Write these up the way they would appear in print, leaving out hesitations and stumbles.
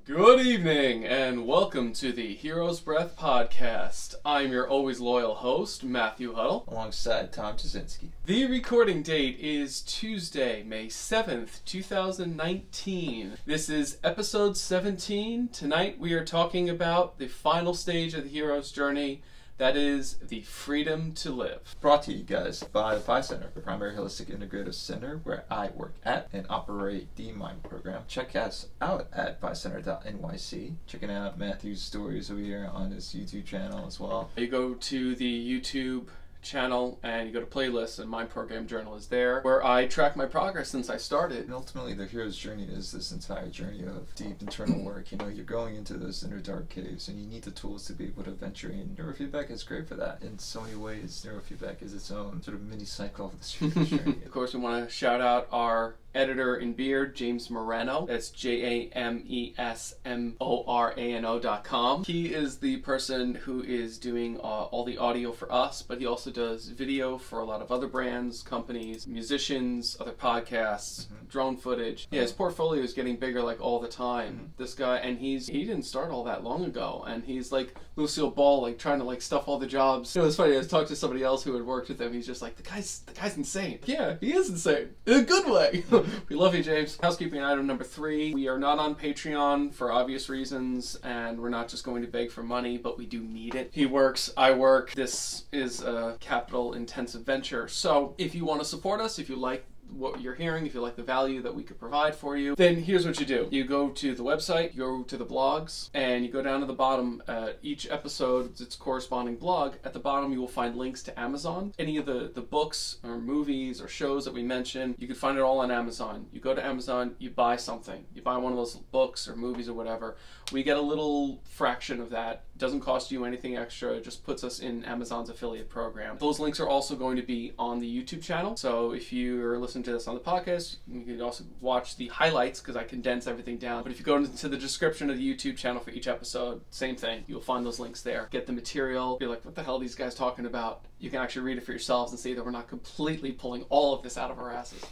Good evening, and welcome to the Hero's Breath podcast. I'm your always loyal host, Matthew Huddle. Alongside Tom Jasinski. The recording date is Tuesday, May 7th, 2019. This is episode 17. Tonight we are talking about the final stage of the hero's journey. That is the freedom to live. Brought to you guys by the Phi Center, the primary holistic integrative center where I work at and operate the Mind program. Check us out at phicenter.nyc. Checking out Matthew's stories over here on his YouTube channel as well. You go to the YouTube channel and you go to playlists, and my program journal is there where I track my progress since I started. And ultimately the hero's journey is this entire journey of deep internal work. You know, you're going into those inner dark caves and you need the tools to be able to venture in. Neurofeedback is great for that. In so many ways, neurofeedback is its own sort of mini cycle of this hero's journey. Of course, we want to shout out our editor in beard, James Morano. That's JamesMorano.com. He is the person who is doing all the audio for us, but he also does video for a lot of other brands, companies, musicians, other podcasts, drone footage. Yeah, his portfolio is getting bigger like all the time. This guy, and he didn't start all that long ago, and he's like Lucille Ball, like trying to like stuff all the jobs. You know, it's funny, I was talking to somebody else who had worked with him. He's just like, the guy's insane. Yeah, he is insane in a good way. We love you, James. Housekeeping item number 3. We are not on Patreon for obvious reasons, and we're not just going to beg for money, but we do need it. He works, I work. This is a capital intensive venture. So if you want to support us, if you like what you're hearing, if you like the value that we could provide for you, then here's what you do. You go to the website, you go to the blogs, and you go down to the bottom. Each episode, its corresponding blog. At the bottom, you will find links to Amazon. Any of the books or movies or shows that we mention, you can find it all on Amazon. You go to Amazon, you buy something. You buy one of those books or movies or whatever. We get a little fraction of that. It doesn't cost you anything extra. It just puts us in Amazon's affiliate program. Those links are also going to be on the YouTube channel. So if you're listening to this on the podcast, you can also watch the highlights because I condense everything down. But if you go into the description of the YouTube channel for each episode, same thing. You'll find those links there. Get the material. Be like, what the hell are these guys talking about? You can actually read it for yourselves and see that we're not completely pulling all of this out of our asses.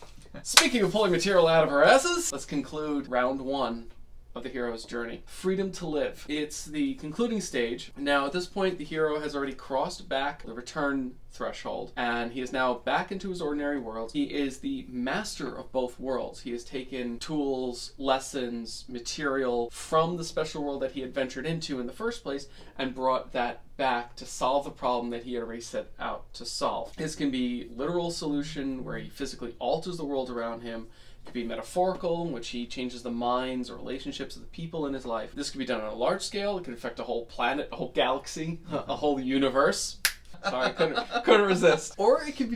Speaking of pulling material out of our asses, let's conclude round 1 of the hero's journey. Freedom to live. It's the concluding stage. Now, at this point, the hero has already crossed back the return threshold, and he is now back into his ordinary world. He is the master of both worlds. He has taken tools, lessons, material from the special world that he had ventured into in the first place and brought that back to solve the problem that he had already set out to solve. This can be literal solution where he physically alters the world around him. It could be metaphorical, in which he changes the minds or relationships of the people in his life. This could be done on a large scale. It could affect a whole planet, a whole galaxy, a whole universe. Sorry, couldn't resist. Or it could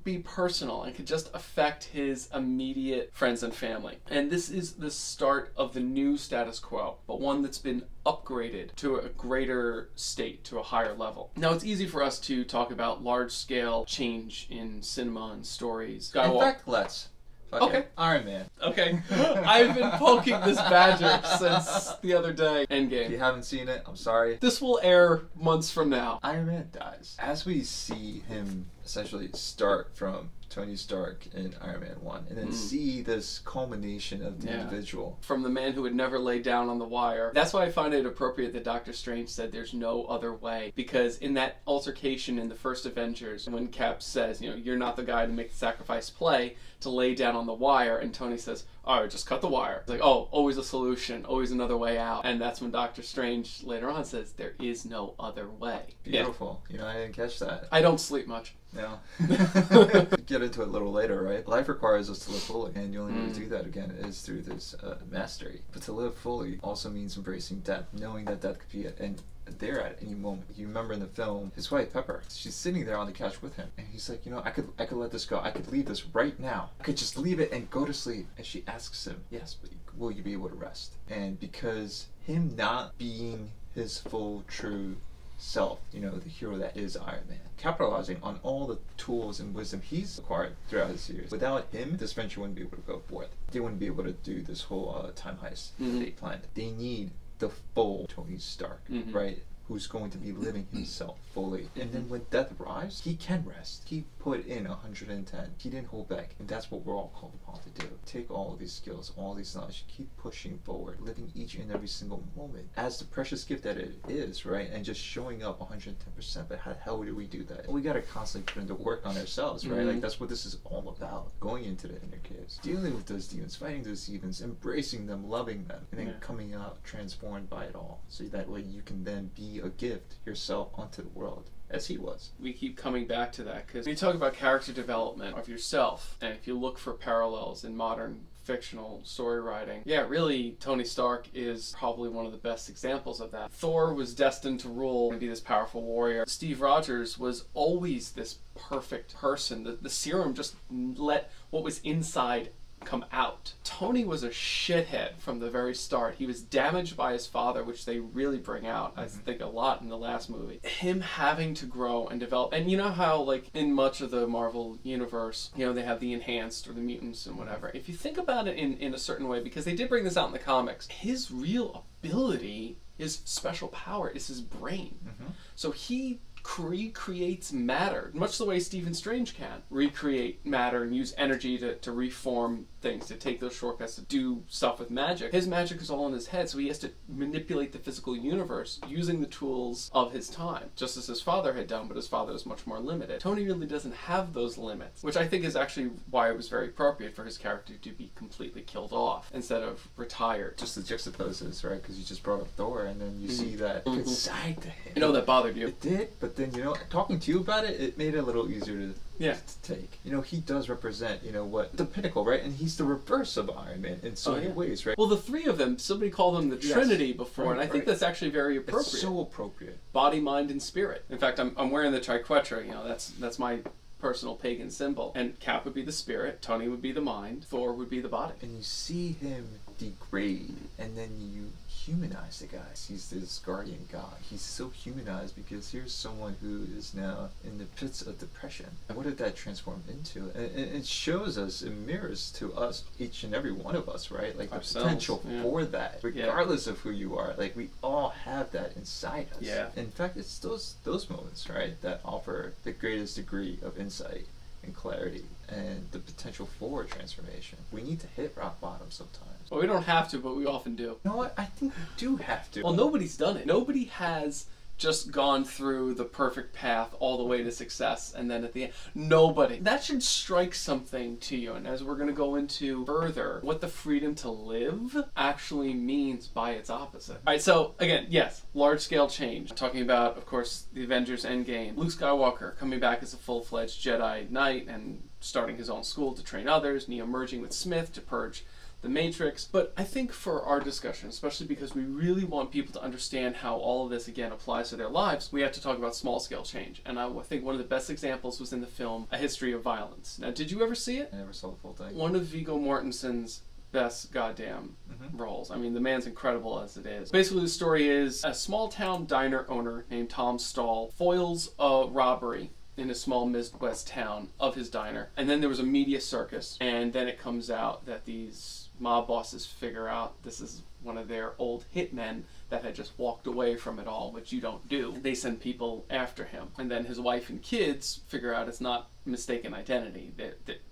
be personal and could just affect his immediate friends and family. And this is the start of the new status quo, but one that's been upgraded to a greater state, to a higher level. Now, it's easy for us to talk about large-scale change in cinema and stories. In fact, let's. Okay. Iron Man. Okay. I've been poking this badger since the other day. Endgame. If you haven't seen it, I'm sorry. This will air months from now. Iron Man dies. As we see him essentially start from Tony Stark in Iron Man 1 and then see this culmination of the individual. From the man who would never lay down on the wire. That's why I find it appropriate that Doctor Strange said there's no other way, because in that altercation in the first Avengers, when Cap says, you know, you're not the guy to make the sacrifice play, to lay down on the wire, and Tony says, all right, just cut the wire. It's like, oh, always a solution, always another way out. And that's when Doctor Strange later on says, there is no other way. Beautiful. Yeah. You know, I didn't catch that. I don't sleep much. No. Get into it a little later, right? Life requires us to live fully, and the only way to do that, again, is through this mastery. But to live fully also means embracing death, knowing that death could be there at any moment. You remember in the film, his wife, Pepper, she's sitting there on the couch with him, and he's like, you know, I could let this go. I could leave this right now. I could just leave it and go to sleep. And she asks him, yes, but will you be able to rest? And because him not being his full, true self, you know, the hero that is Iron Man, capitalizing on all the tools and wisdom he's acquired throughout his series. Without him, this venture wouldn't be able to go forth. They wouldn't be able to do this whole time heist they planned. They need the full Tony Stark, right? who's going to be living himself fully. And then when death arrives, he can rest. He put in 110. He didn't hold back. And that's what we're all called upon to do. Take all of these skills, all these knowledge, keep pushing forward, living each and every single moment as the precious gift that it is, right? And just showing up 110%. But how the hell do we do that? We got to constantly put into work on ourselves, right? Like, that's what this is all about. Going into the inner caves, dealing with those demons, fighting those demons, embracing them, loving them, and then coming out transformed by it all. So that way you can then be a gift yourself onto the world, as he was. We keep coming back to that because when you talk about character development of yourself, and if you look for parallels in modern fictional story writing, yeah, really, Tony Stark is probably one of the best examples of that. Thor was destined to rule and be this powerful warrior. Steve Rogers was always this perfect person. The serum just let what was inside come out. Tony was a shithead from the very start. He was damaged by his father, which they really bring out, I think, a lot in the last movie. Him having to grow and develop. And you know how, like, in much of the Marvel universe, you know, they have the enhanced or the mutants and whatever. If you think about it in a certain way, because they did bring this out in the comics, his real ability, his special power is his brain. So he recreates matter, much the way Stephen Strange can recreate matter and use energy to reform things, to take those shortcuts, to do stuff with magic. His magic is all in his head, so he has to manipulate the physical universe using the tools of his time, just as his father had done, but his father was much more limited. Tony really doesn't have those limits, which I think is actually why it was very appropriate for his character to be completely killed off instead of retired. Just the juxtaposes, right? Because you just brought up Thor, and then you see that side to him. You know, that bothered you. It did, but then, you know, talking to you about it, it made it a little easier to take. You know, he does represent, you know, what the pinnacle, right? And he's the reverse of Iron Man in so many ways, right? Well, the three of them, somebody called them the Trinity before, and I think that's actually very appropriate. It's so appropriate. Body, mind, and spirit. In fact, I'm wearing the triquetra. You know, that's my personal pagan symbol. And Cap would be the spirit, Tony would be the mind, Thor would be the body. And you see him degrade, and then you humanize the guy. He's this guardian god. He's so humanized because here's someone who is now in the pits of depression. And what did that transform into? And it shows us, it mirrors to us, each and every one of us, right? Like the potential for that, regardless of who you are. Like, we all have that inside us. In fact, it's those moments, right, that offer the greatest degree of insight and clarity and the potential for transformation. We need to hit rock bottom sometimes. Well, we don't have to, but we often do. You know what? I think we do have to. Well, nobody's done it. Nobody has just gone through the perfect path all the way to success and then at the end. Nobody. That should strike something to you. And as we're going to go into further, what the freedom to live actually means by its opposite. All right, so again, yes, large-scale change. I'm talking about, of course, the Avengers Endgame. Luke Skywalker coming back as a full-fledged Jedi Knight and starting his own school to train others. Neo merging with Smith to purge the Matrix. But I think for our discussion, especially because we really want people to understand how all of this, again, applies to their lives, we have to talk about small-scale change. And I think one of the best examples was in the film A History of Violence. Now, did you ever see it? I never saw the full thing. One of Viggo Mortensen's best goddamn roles. I mean, the man's incredible as it is. Basically, the story is a small-town diner owner named Tom Stahl foils a robbery in a small Midwest town of his diner. And then there was a media circus, and then it comes out that these mob bosses figure out this is one of their old hitmen that had just walked away from it all, which you don't do. They send people after him. And then his wife and kids figure out it's not mistaken identity.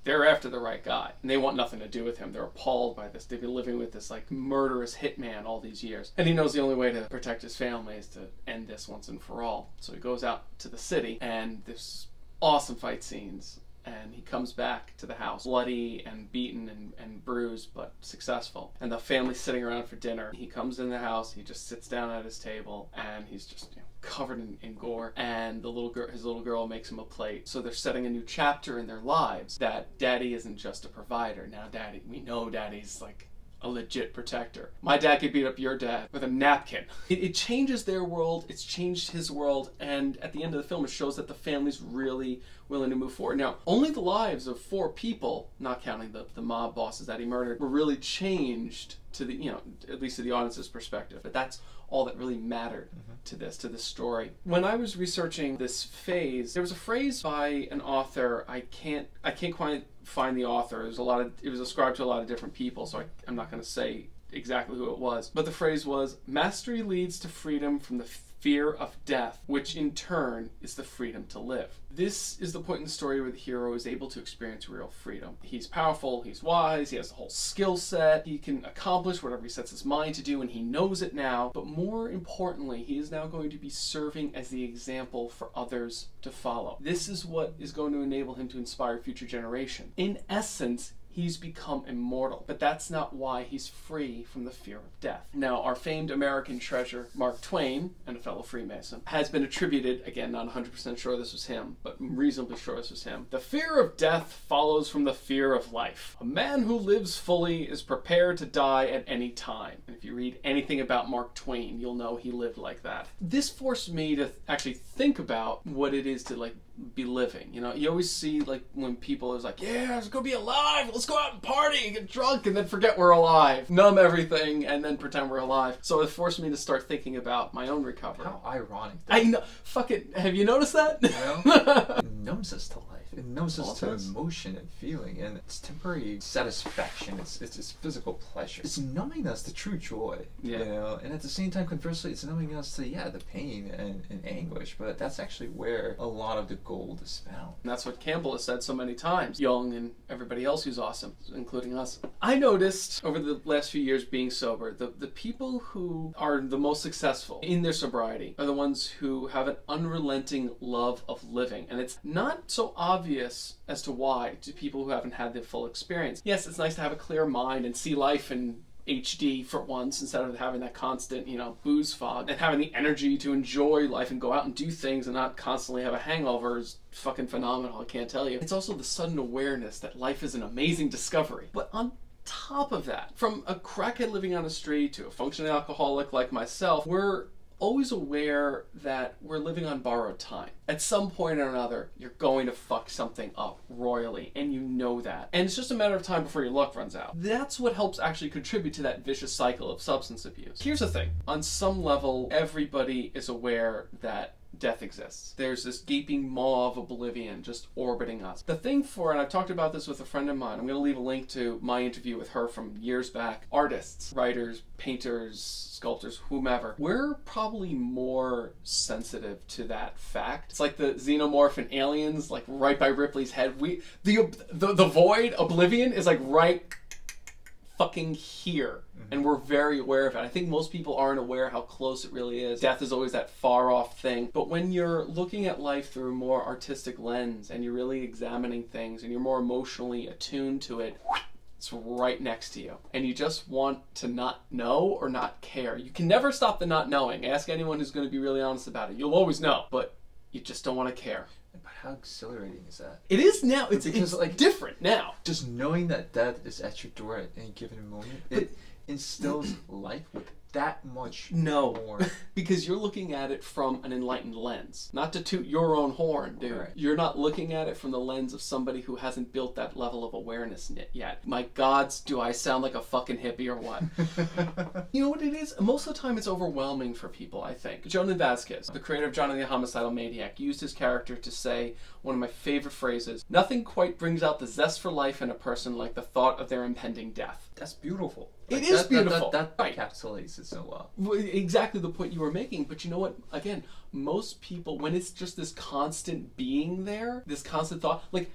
They're after the right guy. And they want nothing to do with him. They're appalled by this. They've been living with this like murderous hitman all these years. And he knows the only way to protect his family is to end this once and for all. So he goes out to the city, and there's awesome fight scenes. And he comes back to the house bloody and beaten and bruised, but successful. And the family's sitting around for dinner. He comes in the house, he just sits down at his table, and he's just, you know, covered in gore. And the his little girl makes him a plate. So they're setting a new chapter in their lives, that daddy isn't just a provider. Now we know daddy's like a legit protector. My dad could beat up your dad with a napkin. It changes their world, it's changed his world, and at the end of the film it shows that the family's really willing to move forward. Now, only the lives of 4 people, not counting the mob bosses that he murdered, were really changed to the, you know, at least to the audience's perspective. But that's all that really mattered to this story. When I was researching this phase, there was a phrase by an author, I can't quite find the author. It was ascribed to a lot of different people, so I'm not going to say exactly who it was, but the phrase was, mastery leads to freedom from the fear of death, which in turn is the freedom to live. This is the point in the story where the hero is able to experience real freedom. He's powerful, he's wise, he has the whole skill set, he can accomplish whatever he sets his mind to do, and he knows it now, but more importantly, he is now going to be serving as the example for others to follow. This is what is going to enable him to inspire future generations. In essence, he's become immortal, but that's not why he's free from the fear of death. Now, our famed American treasure, Mark Twain, and a fellow Freemason, has been attributed, again, not 100% sure this was him, but reasonably sure this was him. The fear of death follows from the fear of life. A man who lives fully is prepared to die at any time. And if you read anything about Mark Twain, you'll know he lived like that. This forced me to actually think about what it is to, like, be living. You know, you always see, like, when people is like, yeah, let's go be alive, let's go out and party and get drunk and then forget we're alive, numb everything and then pretend we're alive. So it forced me to start thinking about my own recovery. How ironic. I know. Fuck it. Have you noticed that? Well, it numbs us to life. It numbs us to emotion and feeling, and it's temporary satisfaction. It's physical pleasure. It's numbing us to true joy. Yeah. You know, and at the same time, conversely, it's numbing us to the pain and anguish. But that's actually where a lot of the gold is found. And that's what Campbell has said so many times. Young and everybody else who's awesome, including us. I noticed over the last few years being sober, the people who are the most successful in their sobriety are the ones who have an unrelenting love of living. And it's not so obvious as to why to people who haven't had the full experience. Yes, it's nice to have a clear mind and see life in HD for once instead of having that constant, you know, booze fog, and having the energy to enjoy life and go out and do things and not constantly have a hangover is fucking phenomenal, I can't tell you. It's also the sudden awareness that life is an amazing discovery. But on top of that, from a crackhead living on the street to a functioning alcoholic like myself, we're always aware that we're living on borrowed time. At some point or another, you're going to fuck something up royally, and you know that. And it's just a matter of time before your luck runs out. That's what helps actually contribute to that vicious cycle of substance abuse. Here's the thing. On some level, everybody is aware that death exists. There's this gaping maw of oblivion just orbiting us. The thing for, and I've talked about this with a friend of mine, I'm going to leave a link to my interview with her from years back. Artists, writers, painters, sculptors, whomever, we're probably more sensitive to that fact. It's like the xenomorph in Aliens, like right by Ripley's head. The void, oblivion, is like right fucking here. And we're very aware of it. I think most people aren't aware how close it really is. Death is always that far off thing. But when you're looking at life through a more artistic lens and you're really examining things and you're more emotionally attuned to it, it's right next to you. And you just want to not know or not care. You can never stop the not knowing. Ask anyone who's going to be really honest about it. You'll always know, but you just don't want to care. But how exhilarating is that? It is now. It's like different now. Just knowing that death is at your door at any given moment, it instills life with that much more. Because you're looking at it from an enlightened lens. Not to toot your own horn, dude. Right. You're not looking at it from the lens of somebody who hasn't built that level of awareness yet. My gods, do I sound like a fucking hippie or what? You know what it is? Most of the time it's overwhelming for people, I think. Jonan Vasquez, the creator of Johnny the Homicidal Maniac, used his character to say one of my favorite phrases: nothing quite brings out the zest for life in a person like the thought of their impending death. That's beautiful. It is beautiful. That encapsulates it so well. Exactly the point you were making. But you know what? Again, most people, when it's just this constant being there, this constant thought, like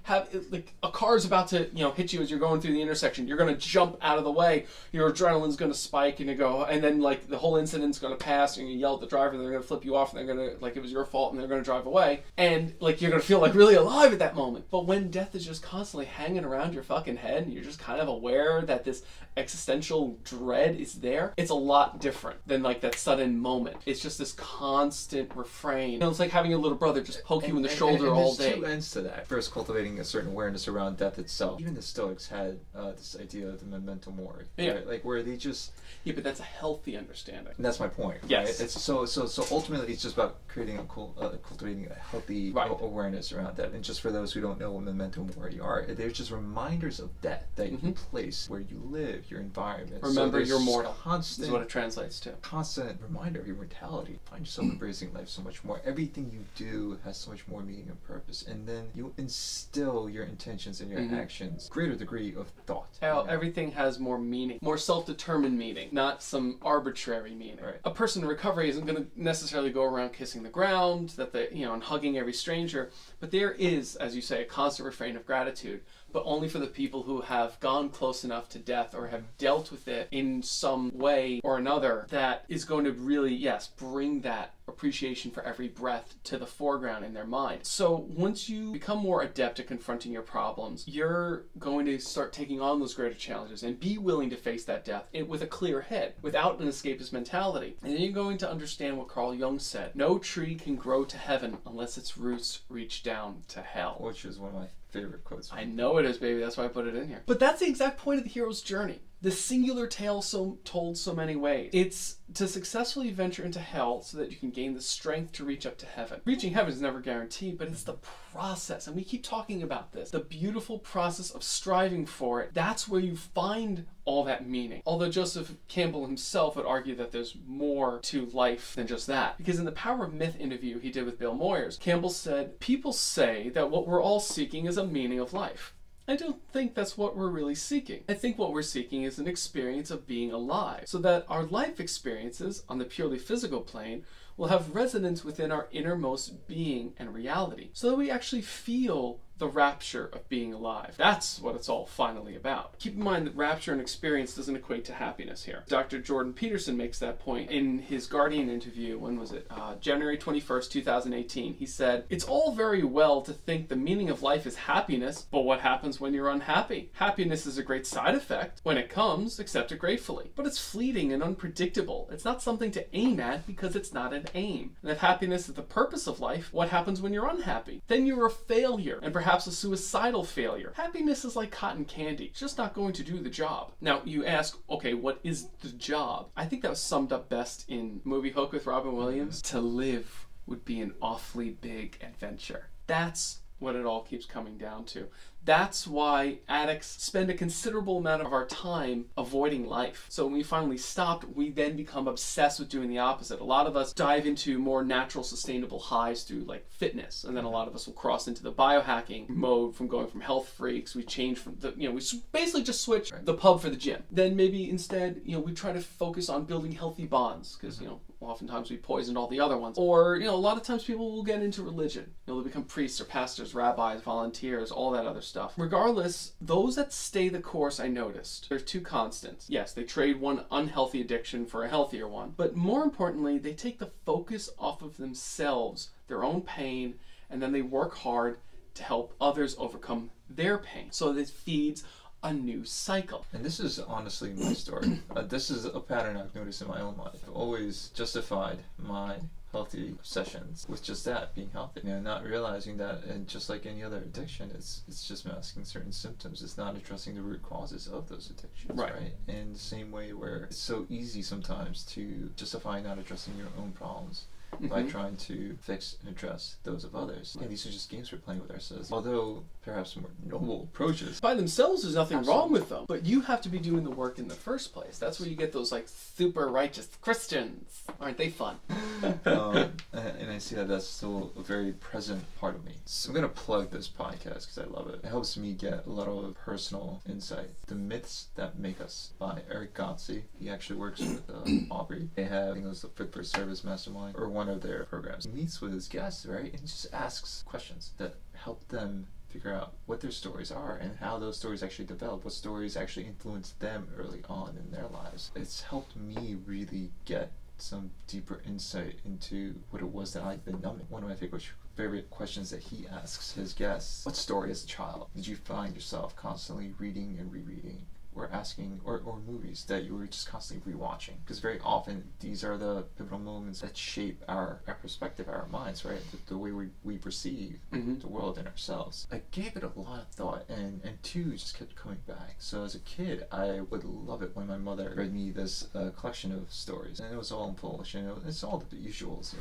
a car's about to, you know, hit you as you're going through the intersection. You're gonna jump out of the way. Your adrenaline's gonna spike, and you go, and then like the whole incident's gonna pass, and you yell at the driver, and they're gonna flip you off, and they're gonna, like, it was your fault, and they're gonna drive away, and like you're gonna feel like really alive at that moment. But when death is just constantly hanging around your fucking head, and you're just kind of aware that this existential dread is there, it's a lot different than like that sudden moment. It's just this constant refrain. You know, it's like having a little brother just poke you in the shoulder all day. There's two ends to that. First, cultivating a certain awareness around death itself. Even the Stoics had this idea of the memento mori, right? Like where they just... Yeah, but that's a healthy understanding. And that's my point. Yes. Right? It's so ultimately it's just about creating cultivating a healthy awareness around that. And just for those who don't know what memento mori are, they're just reminders of death that you place where you live, your environment, Remember, you're mortal. Constant, is what it translates to. Constant reminder of your mortality. Find yourself embracing life so much more. Everything you do has so much more meaning and purpose. And then you instill your intentions and your actions, greater degree of thought. Everything has more meaning, more self-determined meaning, not some arbitrary meaning. Right. A person in recovery isn't going to necessarily go around kissing the ground, and hugging every stranger, but there is, as you say, a constant refrain of gratitude, but only for the people who have gone close enough to death or have dealt with it in some way or another that is going to really, yes, bring that appreciation for every breath to the foreground in their mind. So once you become more adept at confronting your problems, you're going to start taking on those greater challenges and be willing to face that death with a clear head, without an escapist mentality. And then you're going to understand what Carl Jung said: no tree can grow to heaven unless its roots reach down to hell. Which is one of my favorite quotes. I know it is, baby. That's why I put it in here. But that's the exact point of the hero's journey. The singular tale told so many ways. It's to successfully venture into hell so that you can gain the strength to reach up to heaven. Reaching heaven is never guaranteed, but it's the process. And we keep talking about this. The beautiful process of striving for it. That's where you find all that meaning. Although Joseph Campbell himself would argue that there's more to life than just that. Because in the Power of Myth interview he did with Bill Moyers, Campbell said, "People say that what we're all seeking is a meaning of life. I don't think that's what we're really seeking. I think what we're seeking is an experience of being alive, so that our life experiences on the purely physical plane will have resonance within our innermost being and reality, so that we actually feel the rapture of being alive. That's what it's all finally about." Keep in mind that rapture and experience doesn't equate to happiness here. Dr. Jordan Peterson makes that point in his Guardian interview. When was it? January 21st, 2018. He said, "It's all very well to think the meaning of life is happiness, but what happens when you're unhappy? Happiness is a great side effect. When it comes, accept it gratefully. But it's fleeting and unpredictable. It's not something to aim at because it's not an aim. And if happiness is the purpose of life, what happens when you're unhappy? Then you're a failure, and perhaps a suicidal failure. Happiness is like cotton candy. It's just not going to do the job." Now, you ask, okay, what is the job? I think that was summed up best in Movie Hook with Robin Williams. To live would be an awfully big adventure. That's what it all keeps coming down to. That's why addicts spend a considerable amount of our time avoiding life. So when we finally stop, we then become obsessed with doing the opposite. A lot of us dive into more natural, sustainable highs through like fitness, and then a lot of us will cross into the biohacking mode from going from health freaks. We change from we basically just switch the pub for the gym. Then maybe instead, we try to focus on building healthy bonds because oftentimes we poisoned all the other ones. Or a lot of times people will get into religion. They'll become priests or pastors, rabbis, volunteers, all that other stuff. Regardless, those that stay the course, I noticed, there's two constants. Yes, they trade one unhealthy addiction for a healthier one, but more importantly, they take the focus off of themselves, their own pain, and then they work hard to help others overcome their pain. So this feeds a new cycle. And this is honestly my story. This is a pattern I've noticed in my own life. I've always justified my healthy obsessions with just that, being healthy. Not realizing that, and just like any other addiction, it's just masking certain symptoms. It's not addressing the root causes of those addictions, right? In the same way where it's so easy sometimes to justify not addressing your own problems by trying to fix and address those of others. Yeah, these are just games we're playing with ourselves. Although perhaps more noble approaches. By themselves, there's nothing wrong with them, but you have to be doing the work in the first place. That's where you get those super righteous Christians. Aren't they fun? And I see that that's still a very present part of me. So I'm going to plug this podcast because I love it. It helps me get a lot of personal insight. The Myths That Make Us by Erick Godsey. He actually works with Aubrey. They have, I think it was the Fit for Service Mastermind, or one of their programs. He meets with his guests, right? And just asks questions that help them figure out what their stories are and how those stories actually develop, what stories actually influenced them early on in their lives. It's helped me really get some deeper insight into what it was that I've been numbing. One of my favorite questions that he asks his guests: what story as a child did you find yourself constantly reading and rereading? Or asking, or movies that you were just constantly rewatching? Because very often these are the pivotal moments that shape our perspective, our minds, right? The way we perceive the world and ourselves. I gave it a lot of thought, and two just kept coming back. So as a kid, I would love it when my mother read me this collection of stories, and it was all in Polish. It's all the usuals.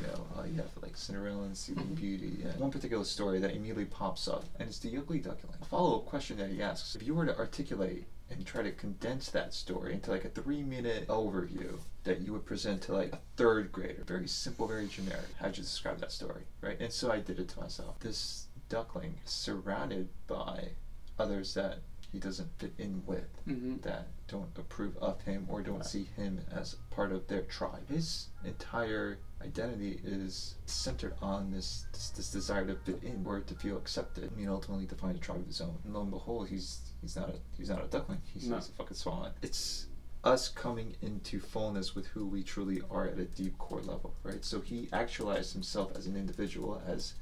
You have like Cinderella and Sleeping Beauty, and one particular story that immediately pops up, and it's the Ugly Duckling. A follow-up question that he asks: if you were to articulate and try to condense that story into like a 3-minute overview that you would present to like a third grader. Very simple, very generic. How'd you describe that story, right? And so I did it to myself. This duckling is surrounded by others that he doesn't fit in with, that don't approve of him or don't see him as part of their tribe. His entire identity is centered on this desire to fit in or to feel accepted. I mean, ultimately to find a tribe of his own. And lo and behold, he's not a duckling. He's a fucking swan. It's us coming into fullness with who we truly are at a deep core level, right? So he actualized himself as an individual, as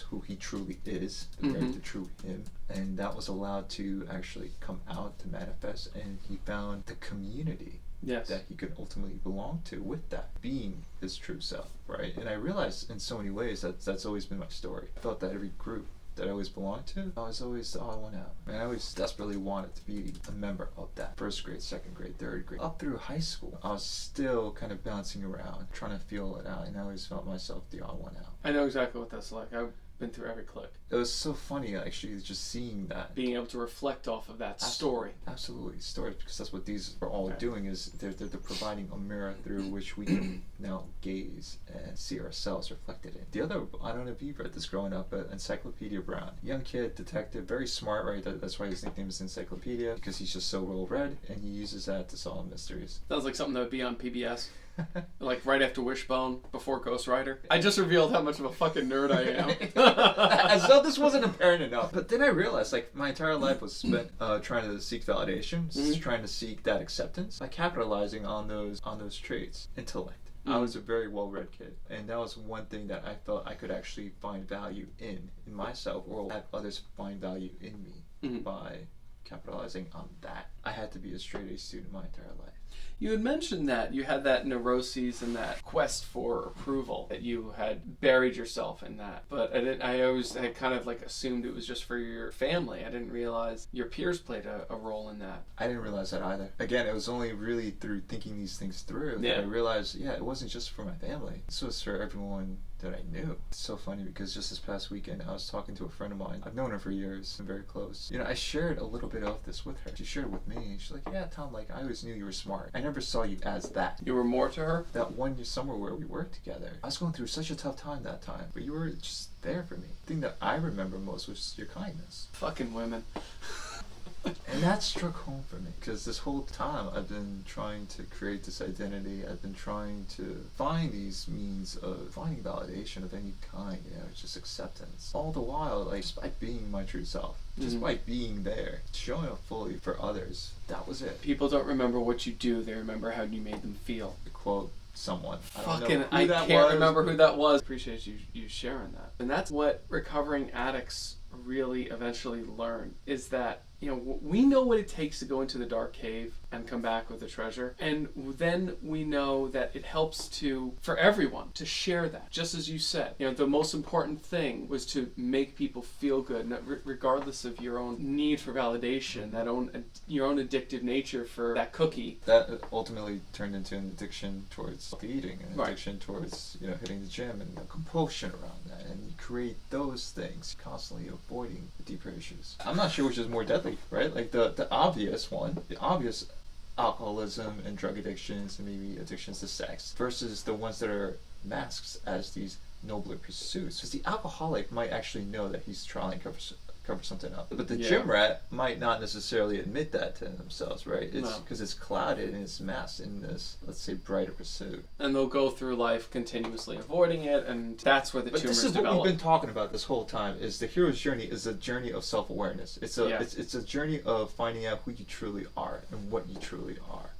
who he truly is, right, the true him, and that was allowed to actually come out, to manifest, and he found the community that he could ultimately belong to with that, being his true self, right? And I realized in so many ways that that's always been my story. I felt that every group that I always belonged to, I was always the odd one out. And I always desperately wanted to be a member of that. First grade, second grade, third grade. Up through high school, I was still kind of bouncing around, trying to feel it out, and I always felt myself the odd one out. I know exactly what that's like. I've been through every clique. It was so funny, actually, just seeing that. Being able to reflect off of that story. Absolutely, story, because that's what these are all doing, is they're providing a mirror through which we can now gaze and see ourselves reflected in. The other, I don't know if you've read this growing up, but Encyclopedia Brown. Young kid, detective, very smart, right? That's why his nickname is Encyclopedia, because he's just so well read, and he uses that to solve mysteries. Sounds like something that would be on PBS. Like right after Wishbone, before Ghost Rider. I just revealed how much of a fucking nerd I am. As though this wasn't apparent enough. But then I realized, like, my entire life was spent trying to seek validation, trying to seek that acceptance, by capitalizing on those traits. Intellect. I was a very well-read kid, and that was one thing that I felt I could actually find value in myself, or have others find value in me by capitalizing on that. I had to be a straight A student my entire life. You had mentioned that you had that neuroses and that quest for approval, that you had buried yourself in that. But I always had kind of like assumed it was just for your family. I didn't realize your peers played a role in that. I didn't realize that either. Again, it was only really through thinking these things through that I realized, it wasn't just for my family. This was for everyone that I knew. It's so funny because just this past weekend I was talking to a friend of mine. I've known her for years and very close. You know, I shared a little bit of this with her. She shared it with me. She's like, yeah, Tom, like, I always knew you were smart. I never saw you as that. You were more to her? That one summer where we worked together, I was going through such a tough time that time, but you were just there for me. The thing that I remember most was your kindness. Fucking women. And that struck home for me, because this whole time I've been trying to create this identity. I've been trying to find these means of finding validation of any kind, just acceptance. All the while, like, just by being my true self, just by being there, showing up fully for others. That was it. People don't remember what you do, they remember how you made them feel. To quote someone. I can't remember who that was. Appreciate you sharing that. And that's what recovering addicts really eventually learn, is that we know what it takes to go into the dark cave and come back with a treasure, and then we know that it helps for everyone to share that. Just as you said, the most important thing was to make people feel good, regardless of your own need for validation, your own addictive nature for that cookie. That ultimately turned into an addiction towards healthy eating, an addiction towards hitting the gym, and a compulsion around that, and you create those things, constantly avoiding the deeper issues. I'm not sure which is more deadly, right? Like the obvious one, the obvious alcoholism and drug addictions and maybe addictions to sex, versus the ones that are masked as these nobler pursuits. Because the alcoholic might actually know that he's trying to cover something up, but the gym rat might not necessarily admit that to themselves, right? It's because it's clouded and it's masked in this, let's say, brighter pursuit. And they'll go through life continuously avoiding it, and that's where the tumors develop. But this is what we've been talking about this whole time, is the hero's journey is a journey of self-awareness. It's a journey of finding out who you truly are and what you truly are.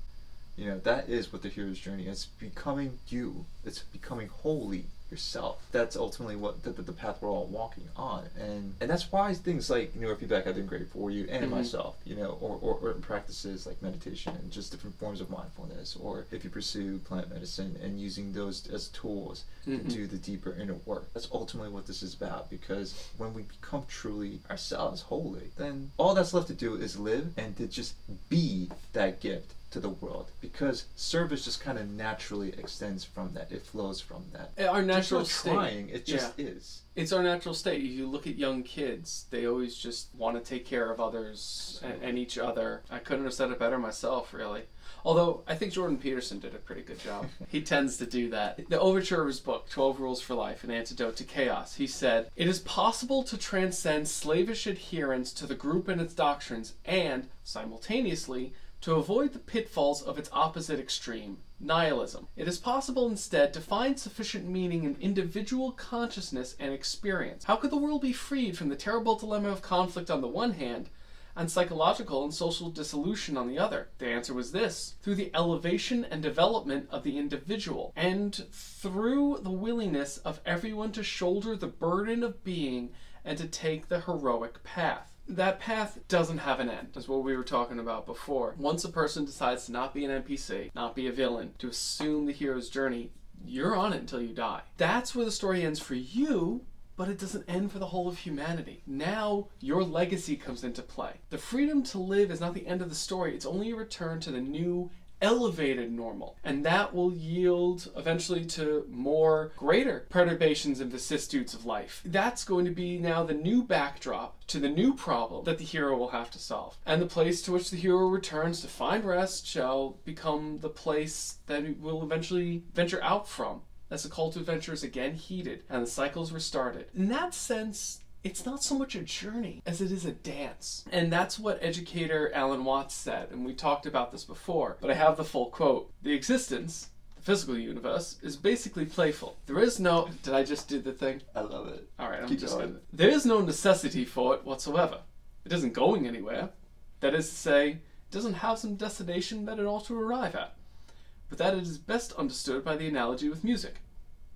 That is what the hero's journey is. It's becoming you. It's becoming wholly yourself. That's ultimately what the path we're all walking on, and that's why things like neurofeedback have been great for you and myself, or practices like meditation and just different forms of mindfulness, or if you pursue plant medicine and using those as tools to do the deeper inner work. That's ultimately what this is about, because when we become truly ourselves wholly, then all that's left to do is live and to just be that gift to the world, because service just kind of naturally extends from that. It flows from that. Our natural just state. trying, it just is. It's our natural state. You look at young kids, they always just want to take care of others and each other. I couldn't have said it better myself, really. Although, I think Jordan Peterson did a pretty good job. He tends to do that. The overture of his book, 12 Rules for Life, An Antidote to Chaos, he said, "It is possible to transcend slavish adherence to the group and its doctrines and, simultaneously, to avoid the pitfalls of its opposite extreme, nihilism. It is possible instead to find sufficient meaning in individual consciousness and experience. How could the world be freed from the terrible dilemma of conflict on the one hand, and psychological and social dissolution on the other? The answer was this: through the elevation and development of the individual, and through the willingness of everyone to shoulder the burden of being and to take the heroic path." That path doesn't have an end, is what we were talking about before. Once a person decides to not be an NPC, not be a villain, to assume the hero's journey, you're on it until you die. That's where the story ends for you, but it doesn't end for the whole of humanity. Now, your legacy comes into play. The freedom to live is not the end of the story, it's only a return to the new, elevated normal. And that will yield eventually to more greater perturbations and vicissitudes of life. That's going to be now the new backdrop to the new problem that the hero will have to solve. And the place to which the hero returns to find rest shall become the place that he will eventually venture out from, as the call to adventure is again heated and the cycles restarted. In that sense, it's not so much a journey as it is a dance. And that's what educator Alan Watts said, and we talked about this before, but I have the full quote. "The existence, the physical universe, is basically playful. There is no..." Did I just do the thing? I love it. Alright, I'm Keep just going. gonna... "There is no necessity for it whatsoever. It isn't going anywhere. That is to say, it doesn't have some destination that it ought to arrive at. But that it is best understood by the analogy with music.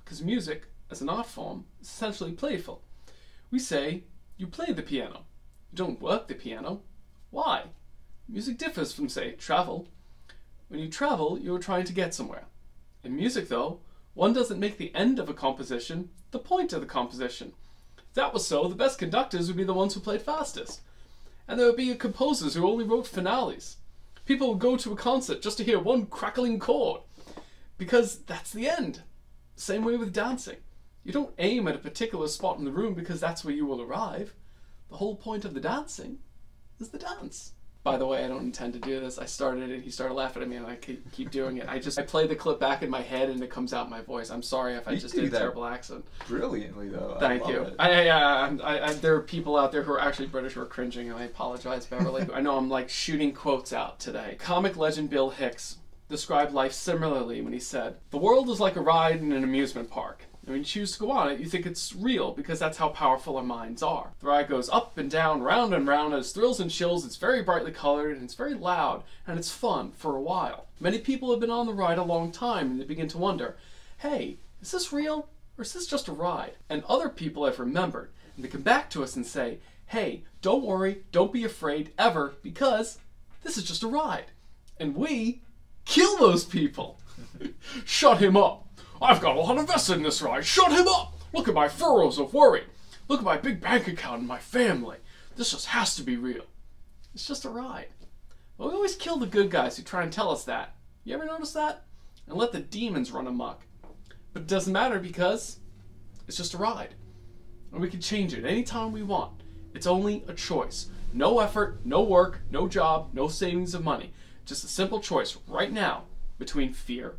Because music, as an art form, is essentially playful. We say, you play the piano. You don't work the piano. Why? Music differs from, say, travel. When you travel, you are trying to get somewhere. In music, though, one doesn't make the end of a composition the point of the composition. If that was so, the best conductors would be the ones who played fastest. And there would be composers who only wrote finales. People would go to a concert just to hear one crackling chord, because that's the end. Same way with dancing. You don't aim at a particular spot in the room because that's where you will arrive. The whole point of the dancing is the dance." By the way, I don't intend to do this. I started it, he started laughing at me, and I keep doing it. I play the clip back in my head and it comes out in my voice. I'm sorry if I just did a terrible accent. Brilliantly, though. Thank you. There are people out there who are actually British who are cringing, and I apologize, Beverly. I know I'm like shooting quotes out today. Comic legend Bill Hicks described life similarly when he said, "The world is like a ride in an amusement park. And when you choose to go on it, you think it's real because that's how powerful our minds are. The ride goes up and down, round and round, and it's thrills and chills, it's very brightly colored, and it's very loud, and it's fun for a while. Many people have been on the ride a long time, and they begin to wonder, hey, is this real, or is this just a ride? And other people have remembered, and they come back to us and say, hey, don't worry, don't be afraid, ever, because this is just a ride. And we kill those people. Shut him up. I've got a lot invested in this ride. Shut him up! Look at my furrows of worry. Look at my big bank account and my family. This just has to be real. It's just a ride. But we always kill the good guys who try and tell us that. You ever notice that? And let the demons run amok. But it doesn't matter because it's just a ride. And we can change it anytime we want. It's only a choice. No effort, no work, no job, no savings of money. Just a simple choice right now between fear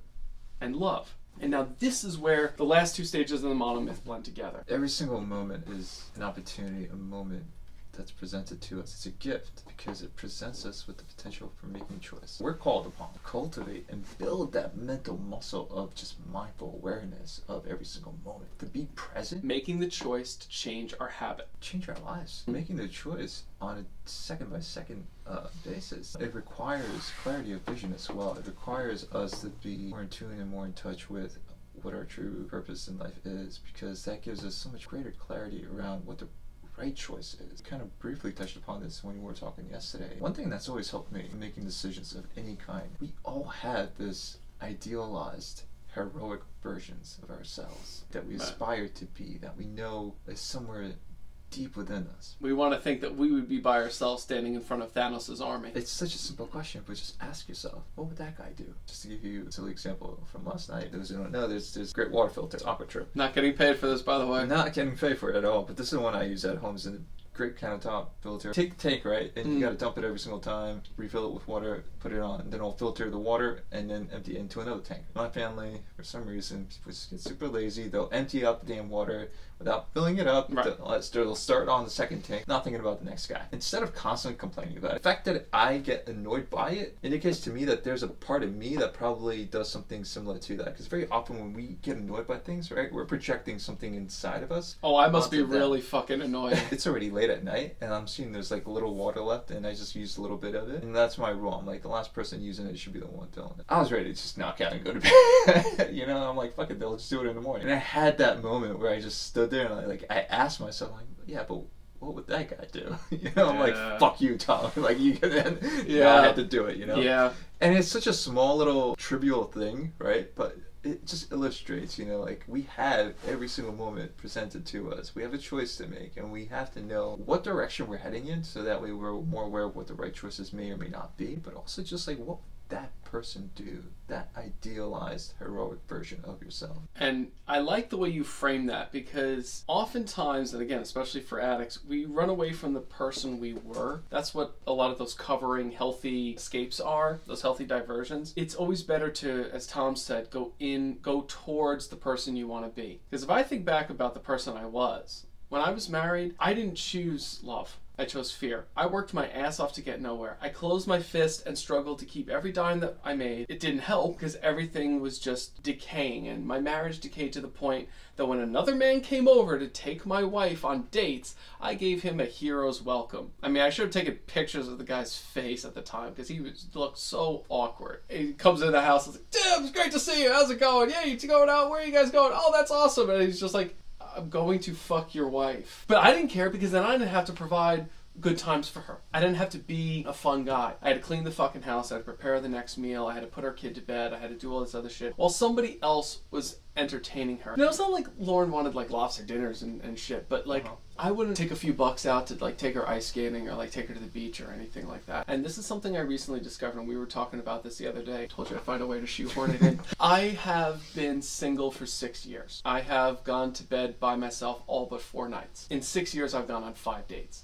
and love. And now this is where the last two stages of the monomyth blend together. Every single moment is an opportunity, a moment that's presented to us. It's a gift because it presents us with the potential for making choice. We're called upon to cultivate and build that mental muscle of just mindful awareness of every single moment. To be present. Making the choice to change our habit. Change our lives. Making the choice on a second by second basis. It requires clarity of vision as well. It requires us to be more in tune and more in touch with what our true purpose in life is, because that gives us so much greater clarity around what the right choice is. Kind of briefly touched upon this when we were talking yesterday. One thing that's always helped me in making decisions of any kind, we all have this idealized heroic versions of ourselves that we aspire to be, that we know is somewhere deep within us. We want to think that we would be by ourselves standing in front of Thanos' army. It's such a simple question, but just ask yourself, what would that guy do? Just to give you a silly example from last night, those who don't know, there's great water filter, Aqua Trip. Not getting paid for this, by the way. I'm not getting paid for it at all, but this is the one I use at home. It's a great countertop filter. Take the tank, right? And you got to dump it every single time, refill it with water, put it on, and then I'll filter the water and then empty it into another tank. My family, for some reason, people just get super lazy. They'll empty out the damn water without filling it up. Right. They'll start on the second tank, not thinking about the next guy. Instead of constantly complaining about it, the fact that I get annoyed by it indicates to me that there's a part of me that probably does something similar to that. Because very often when we get annoyed by things, right, we're projecting something inside of us. Oh, I must be really fucking annoyed. It's already late at night, and I'm seeing there's like a little water left, and I just used a little bit of it. And that's my rule. I'm like, the last person using it should be the one filling it. I was ready to just knock out and go to bed. You know, I'm like, fuck it, they'll just do it in the morning. And I had that moment where I just stood there and I asked myself, like, yeah, but what would that guy do? You know, I'm like, fuck you, Tom. Like, you can then, I had to do it, you know? Yeah. And it's such a small little trivial thing, right? But it just illustrates, you know, like, we have every single moment presented to us. We have a choice to make, and we have to know what direction we're heading in, so that way we're more aware of what the right choices may or may not be, but also just like, what that person do, that idealized heroic version of yourself. And I like the way you frame that, because oftentimes, and again, especially for addicts, we run away from the person we were. That's what a lot of those covering healthy escapes are, those healthy diversions. It's always better to, as Tom said, go towards the person you want to be. Because if I think back about the person I was, when I was married, I didn't choose love. I chose fear. I worked my ass off to get nowhere. I closed my fist and struggled to keep every dime that I made. It didn't help because everything was just decaying, and my marriage decayed to the point that when another man came over to take my wife on dates, I gave him a hero's welcome. I mean, I should have taken pictures of the guy's face at the time because he looked so awkward. He comes in the house and is like, Tim, it's great to see you. How's it going? Yeah, you going out? Where are you guys going? Oh, that's awesome. And he's just like, I'm going to fuck your wife. But I didn't care because then I didn't have to provide good times for her. I didn't have to be a fun guy. I had to clean the fucking house. I had to prepare the next meal. I had to put our kid to bed. I had to do all this other shit while somebody else was entertaining her. You know, it's not like Lauren wanted like lobster dinners and shit, but like I wouldn't take a few bucks out to like take her ice skating or like take her to the beach or anything like that. And this is something I recently discovered, and we were talking about this the other day. I told you I'd find a way to shoehorn it in. I have been single for 6 years. I have gone to bed by myself all but 4 nights. In 6 years, I've gone on 5 dates.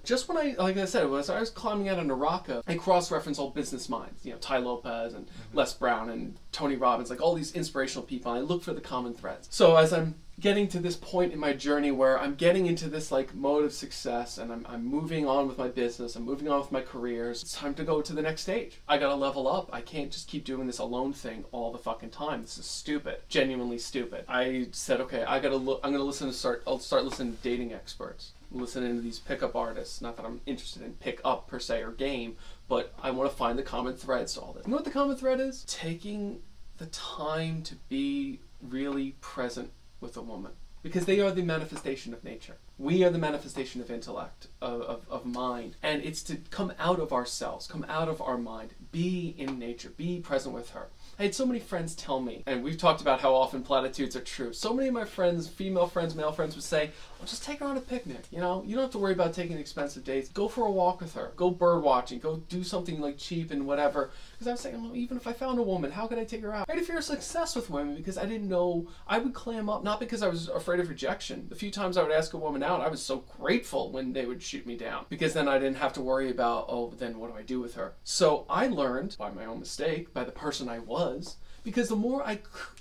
Just when like I said, when I was climbing out of Naraka, I cross-referenced all business minds, you know, Ty Lopez and Les Brown and Tony Robbins, like all these inspirational people, and I look for the common threads. So as I'm getting to this point in my journey where I'm getting into this like mode of success, and I'm moving on with my business, I'm moving on with my careers, it's time to go to the next stage. I gotta level up. I can't just keep doing this alone thing all the fucking time. This is stupid. Genuinely stupid. I said, okay, I'll start listening to dating experts. Listening to these pickup artists. Not that I'm interested in pick up per se or game, but I want to find the common threads to all this. You know what the common thread is? Taking the time to be really present with a woman. Because they are the manifestation of nature. We are the manifestation of intellect, of mind. And it's to come out of ourselves, come out of our mind, be in nature, be present with her. I had so many friends tell me, and we've talked about how often platitudes are true. So many of my friends, female friends, male friends, would say, well, just take her on a picnic, you know? You don't have to worry about taking expensive dates. Go for a walk with her. Go bird watching. Go do something like cheap and whatever. Because I was saying, well, even if I found a woman, how could I take her out? I had a fear of success with women because I didn't know. I would clam up, not because I was afraid of rejection. The few times I would ask a woman out, I was so grateful when they would shoot me down. Because then I didn't have to worry about, oh, then what do I do with her? So I learned, by my own mistake, by the person I was, because the more I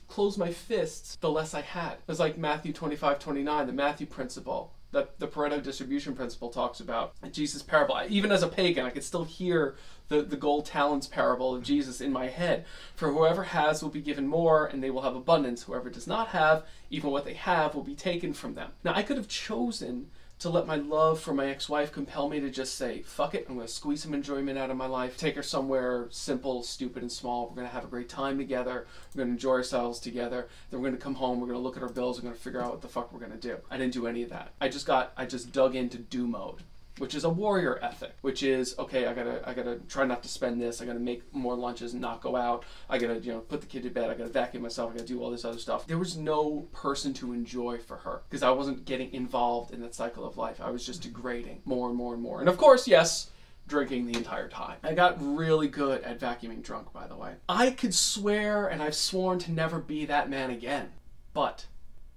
closed my fists, the less I had. It was like Matthew 25:29, the Matthew principle, that the Pareto distribution principle talks about. Jesus' parable. Even as a pagan, I could still hear the gold talents parable of Jesus in my head. For whoever has will be given more, and they will have abundance. Whoever does not have, even what they have will be taken from them. Now, I could have chosen to let my love for my ex-wife compel me to just say, fuck it, I'm going to squeeze some enjoyment out of my life, take her somewhere simple, stupid, and small. We're going to have a great time together. We're going to enjoy ourselves together. Then we're going to come home. We're going to look at our bills. We're going to figure out what the fuck we're going to do. I didn't do any of that. I just dug into do mode. which is a warrior ethic, which is, okay, I gotta try not to spend this, I gotta make more lunches and not go out, I gotta, put the kid to bed, I gotta vacuum myself, I gotta do all this other stuff. There was no person to enjoy for her, because I wasn't getting involved in that cycle of life. I was just degrading more and more and more. And of course, yes, drinking the entire time. I got really good at vacuuming drunk, by the way. I could swear, and I've sworn to never be that man again. But,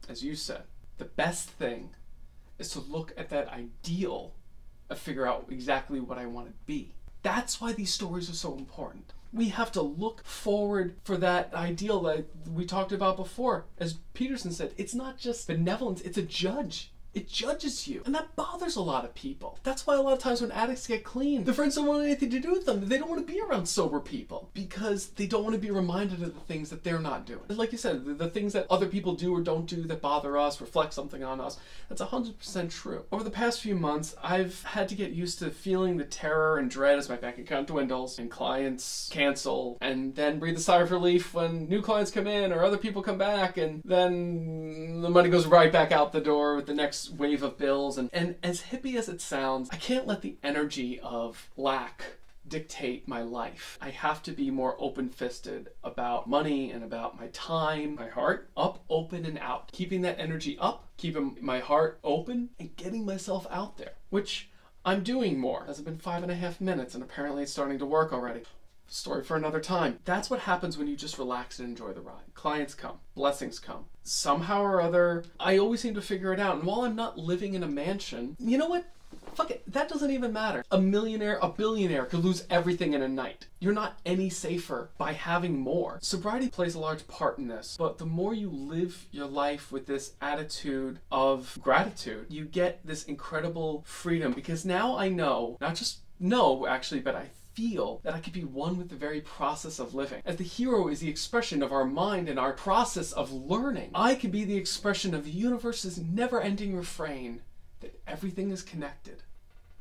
as you said, the best thing is to look at that ideal and figure out exactly what I want to be. That's why these stories are so important. We have to look forward for that ideal that we talked about before. As Peterson said, it's not just benevolence, it's a judge. It judges you. And that bothers a lot of people. That's why a lot of times when addicts get clean, their friends don't want anything to do with them. They don't want to be around sober people because they don't want to be reminded of the things that they're not doing. Like you said, the things that other people do or don't do that bother us, reflect something on us, that's 100% true. Over the past few months, I've had to get used to feeling the terror and dread as my bank account dwindles and clients cancel, and then breathe a sigh of relief when new clients come in or other people come back, and then the money goes right back out the door with the next wave of bills. And as hippie as it sounds, I can't let the energy of lack dictate my life. I have to be more open-fisted about money and about my time, my heart up, open, and out. Keeping that energy up, keeping my heart open, and getting myself out there, which I'm doing more. It hasn't been 5.5 minutes, and apparently it's starting to work already. Story for another time. That's what happens when you just relax and enjoy the ride. Clients come, blessings come. Somehow or other, I always seem to figure it out. And while I'm not living in a mansion, you know what? Fuck it, that doesn't even matter. A millionaire, a billionaire could lose everything in a night. You're not any safer by having more. Sobriety plays a large part in this, but the more you live your life with this attitude of gratitude, you get this incredible freedom, because now I know, not just know actually, but I feel that I could be one with the very process of living. As the hero is the expression of our mind and our process of learning, I can be the expression of the universe's never-ending refrain that everything is connected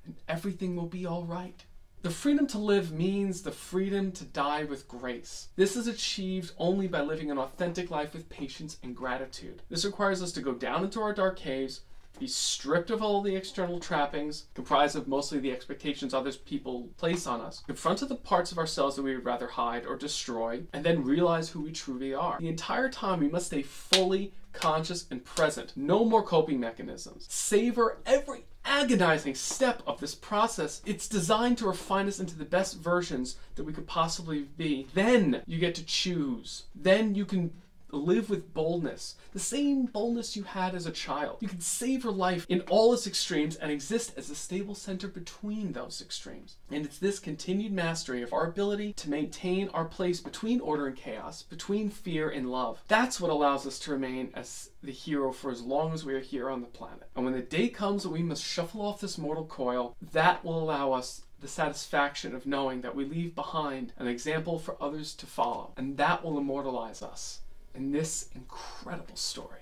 and everything will be all right. The freedom to live means the freedom to die with grace. This is achieved only by living an authentic life with patience and gratitude. This requires us to go down into our dark caves, be stripped of all the external trappings, comprised of mostly the expectations other people place on us, confront the parts of ourselves that we would rather hide or destroy, and then realize who we truly are. The entire time we must stay fully conscious and present. No more coping mechanisms. Savor every agonizing step of this process. It's designed to refine us into the best versions that we could possibly be. Then you get to choose. Then you can live with boldness, the same boldness you had as a child. You can savor life in all its extremes and exist as a stable center between those extremes. And it's this continued mastery of our ability to maintain our place between order and chaos, between fear and love. That's what allows us to remain as the hero for as long as we are here on the planet. And when the day comes that we must shuffle off this mortal coil, that will allow us the satisfaction of knowing that we leave behind an example for others to follow. And that will immortalize us in this incredible story.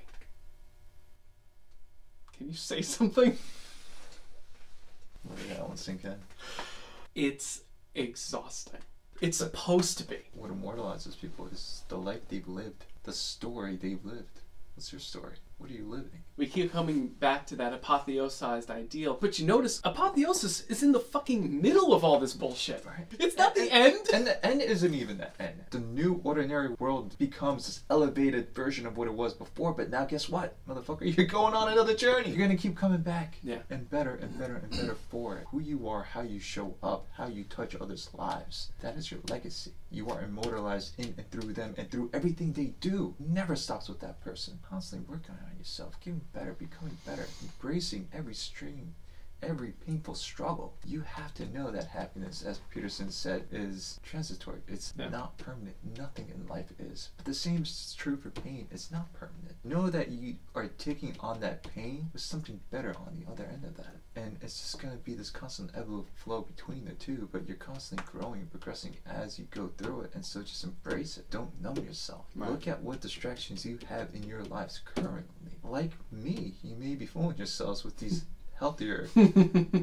Can you say something? Yeah, I won't sink in. It's exhausting. It's supposed to be. What immortalizes people is the life they've lived, the story they've lived. What's your story? What are you living? We keep coming back to that apotheosized ideal, but you notice apotheosis is in the fucking middle of all this bullshit. Right. It's not the end. And the end isn't even the end. The new ordinary world becomes this elevated version of what it was before, but now guess what, motherfucker? You're going on another journey. You're gonna keep coming back. Yeah. And better and better and better for it. Who you are, how you show up, how you touch others' lives. That is your legacy. You are immortalized in and through them and through everything they do. Never stops with that person. Constantly working on yourself, getting better, becoming better, embracing every strain, every painful struggle. You have to know that happiness, as Peterson said, is transitory. It's not permanent. Nothing in life is. But the same is true for pain. It's not permanent. Know that you are taking on that pain with something better on the other end of that. And it's just going to be this constant ebb and flow between the two, but you're constantly growing and progressing as you go through it. And so just embrace it. Don't numb yourself. Right. Look at what distractions you have in your lives currently. Like me, you may be fooling yourselves with these healthier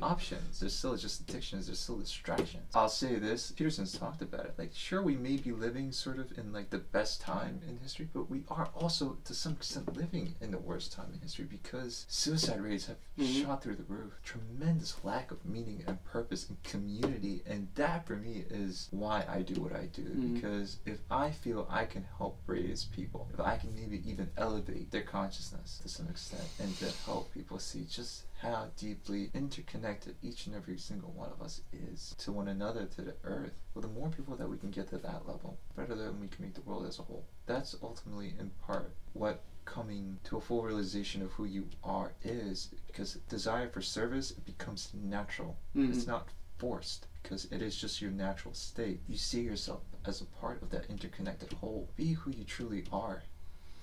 options. There's still just addictions, there's still distractions. I'll say this, Peterson's talked about it. Like, sure, we may be living sort of in like the best time in history, but we are also to some extent living in the worst time in history, because suicide rates have shot through the roof. Tremendous lack of meaning and purpose and community, and that for me is why I do what I do. Because if I feel I can help raise people, if I can maybe even elevate their consciousness to some extent, and to help people see just how deeply interconnected each and every single one of us is to one another, to the earth, well, the more people that we can get to that level, better than we can make the world as a whole. That's ultimately in part what coming to a full realization of who you are is, because desire for service, it becomes natural. It's not forced, because it is just your natural state. You see yourself as a part of that interconnected whole. Be who you truly are.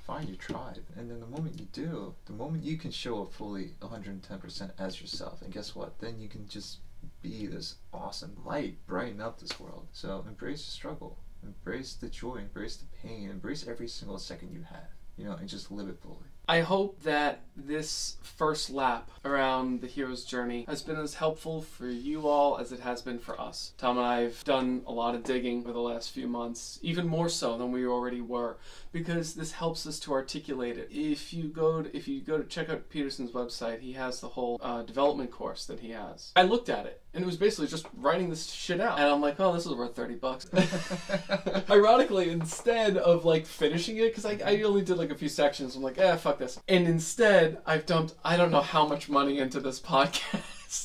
Find your tribe, and then the moment you do, the moment you can show up fully 110% as yourself, and guess what, then you can just be this awesome light, brighten up this world. So embrace the struggle, embrace the joy, embrace the pain, embrace every single second you have, you know, and just live it fully. I hope that this first lap around the hero's journey has been as helpful for you all as it has been for us. Tom and I have done a lot of digging over the last few months, even more so than we already were, because this helps us to articulate it. If you go to check out Peterson's website, he has the whole development course that he has. I looked at it, and it was basically just writing this shit out. And I'm like, oh, this is worth $30. Ironically, instead of like finishing it, because I only did like a few sections, I'm like, fuck this. And instead, I've dumped I don't know how much money into this podcast.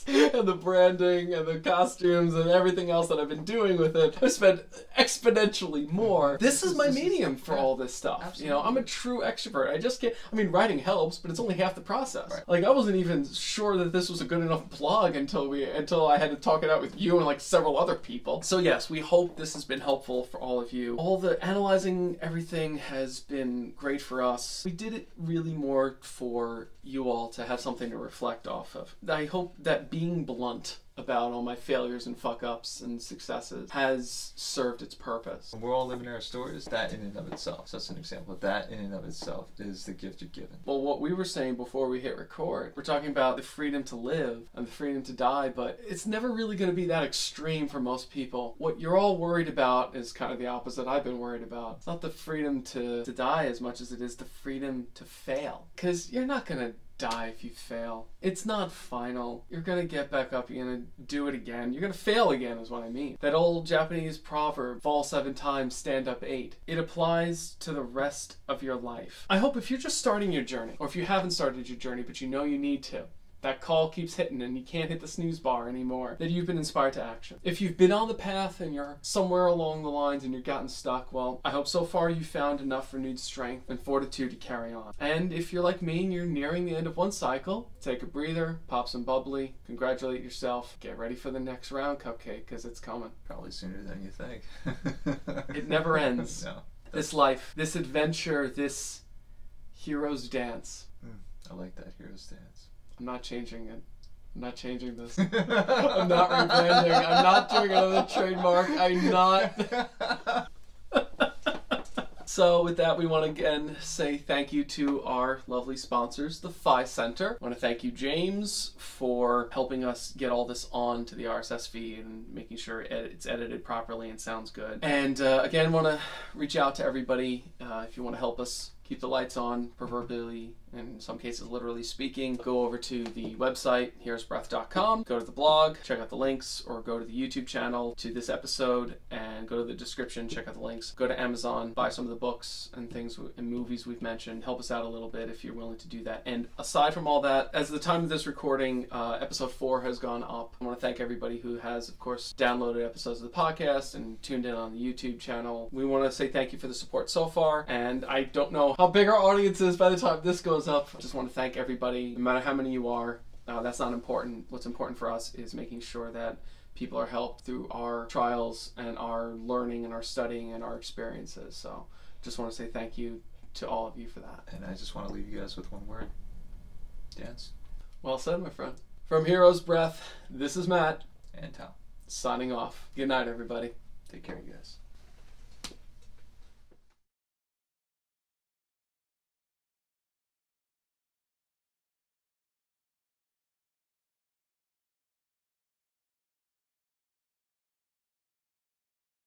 And the branding and the costumes and everything else that I've been doing with it. I've spent exponentially more. This is my medium for all this stuff. Absolutely. You know, I'm a true extrovert. I just can't, I mean, writing helps, but it's only half the process. Right. Like, I wasn't even sure that this was a good enough blog until I had to talk it out with you and like several other people. So yes, we hope this has been helpful for all of you. All the analyzing everything has been great for us. We did it really more for you all to have something to reflect off of. I hope that being blunt about all my failures and fuck-ups and successes has served its purpose. We're all living our stories. That in and of itself, so that's an example. That in and of itself is the gift you're given. Well, what we were saying before we hit record, we're talking about the freedom to live and the freedom to die, but it's never really going to be that extreme for most people. What you're all worried about is kind of the opposite I've been worried about. It's not the freedom to die as much as it is the freedom to fail. Because you're not going to die if you fail. It's not final. You're gonna get back up, you're gonna do it again. You're gonna fail again is what I mean. That old Japanese proverb, fall 7 times, stand up 8. It applies to the rest of your life. I hope if you're just starting your journey, or if you haven't started your journey but you know you need to, that call keeps hitting and you can't hit the snooze bar anymore, that you've been inspired to action. If you've been on the path and you're somewhere along the lines and you've gotten stuck, well, I hope so far you found enough renewed strength and fortitude to carry on. And if you're like me and you're nearing the end of one cycle, take a breather, pop some bubbly, congratulate yourself, get ready for the next round, Cupcake, because it's coming. Probably sooner than you think. It never ends. No. This life, this adventure, this hero's dance. I like that, hero's dance. I'm not changing it. I'm not changing this. I'm not rebranding. I'm not doing another trademark. I'm not. So with that, we want to again say thank you to our lovely sponsors, the Phi Center. I want to thank you, James, for helping us get all this on to the RSS feed and making sure it's edited properly and sounds good. And again, want to reach out to everybody if you want to help us keep the lights on, proverbially, in some cases literally speaking. Go over to the website, heroesbreath.com, go to the blog, check out the links, or go to the YouTube channel to this episode and go to the description, check out the links. Go to Amazon, buy some of the books and things and movies we've mentioned. Help us out a little bit if you're willing to do that. And aside from all that, as the time of this recording, episode 4 has gone up. I want to thank everybody who has, of course, downloaded episodes of the podcast and tuned in on the YouTube channel. We want to say thank you for the support so far, and I don't know how big our audience is by the time this goes up. I just want to thank everybody, no matter how many you are. That's not important. What's important for us is making sure that people are helped through our trials and our learning and our studying and our experiences. So just want to say thank you to all of you for that. And I just want to leave you guys with one word. Dance. Well said, my friend. From Hero's Breath, this is Matt. And Tom. Signing off. Good night, everybody. Take care, you guys.